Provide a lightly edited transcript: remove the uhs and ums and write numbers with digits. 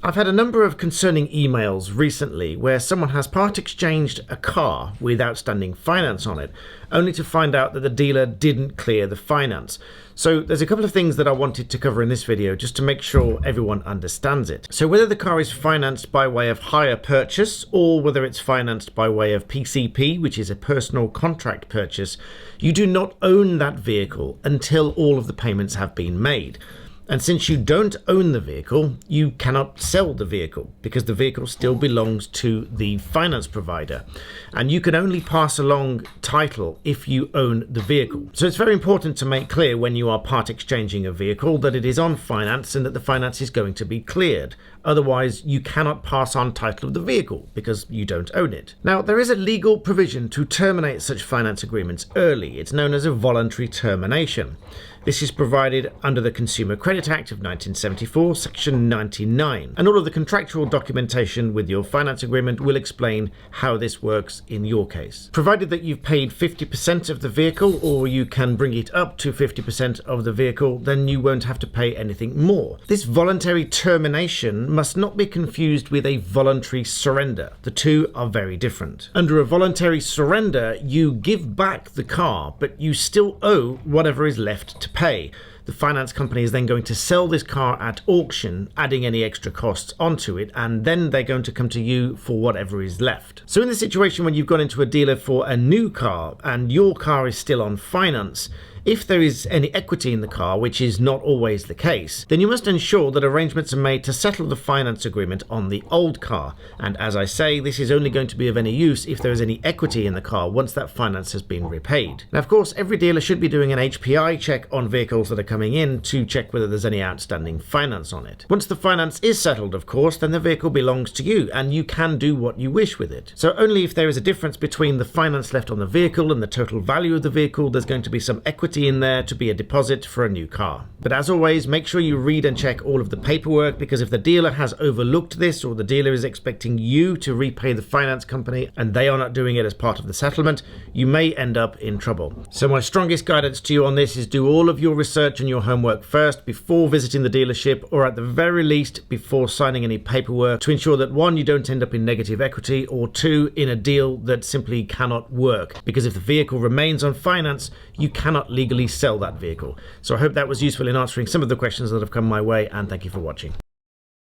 I've had a number of concerning emails recently where someone has part exchanged a car with outstanding finance on it, only to find out that the dealer didn't clear the finance. So there's a couple of things that I wanted to cover in this video just to make sure everyone understands it. So whether the car is financed by way of hire purchase or whether it's financed by way of PCP, which is a personal contract purchase, you do not own that vehicle until all of the payments have been made. And since you don't own the vehicle, you cannot sell the vehicle because the vehicle still belongs to the finance provider. And you can only pass along title if you own the vehicle. So it's very important to make clear when you are part exchanging a vehicle that it is on finance and that the finance is going to be cleared. Otherwise, you cannot pass on title of the vehicle because you don't own it. Now, there is a legal provision to terminate such finance agreements early. It's known as a voluntary termination. This is provided under the Consumer Credit Act of 1974, Section 99. And all of the contractual documentation with your finance agreement will explain how this works in your case. Provided that you've paid 50% of the vehicle, or you can bring it up to 50% of the vehicle, then you won't have to pay anything more. This voluntary termination must not be confused with a voluntary surrender. The two are very different. Under a voluntary surrender, you give back the car, but you still owe whatever is left to pay. The finance company is then going to sell this car at auction, adding any extra costs onto it, and then they're going to come to you for whatever is left. So in the situation when you've gone into a dealer for a new car and your car is still on finance, if there is any equity in the car, which is not always the case, then you must ensure that arrangements are made to settle the finance agreement on the old car. And as I say, this is only going to be of any use if there is any equity in the car once that finance has been repaid. Now, of course, every dealer should be doing an HPI check on vehicles that are coming in to check whether there's any outstanding finance on it. Once the finance is settled, of course, then the vehicle belongs to you and you can do what you wish with it. So only if there is a difference between the finance left on the vehicle and the total value of the vehicle, there's going to be some equity in there to be a deposit for a new car. But as always, make sure you read and check all of the paperwork, because if the dealer has overlooked this, or the dealer is expecting you to repay the finance company and they are not doing it as part of the settlement, you may end up in trouble. So my strongest guidance to you on this is do all of your research and your homework first before visiting the dealership, or at the very least before signing any paperwork, to ensure that one, you don't end up in negative equity, or two, in a deal that simply cannot work. Because if the vehicle remains on finance, you cannot legally sell that vehicle. So I hope that was useful in answering some of the questions that have come my way, and thank you for watching.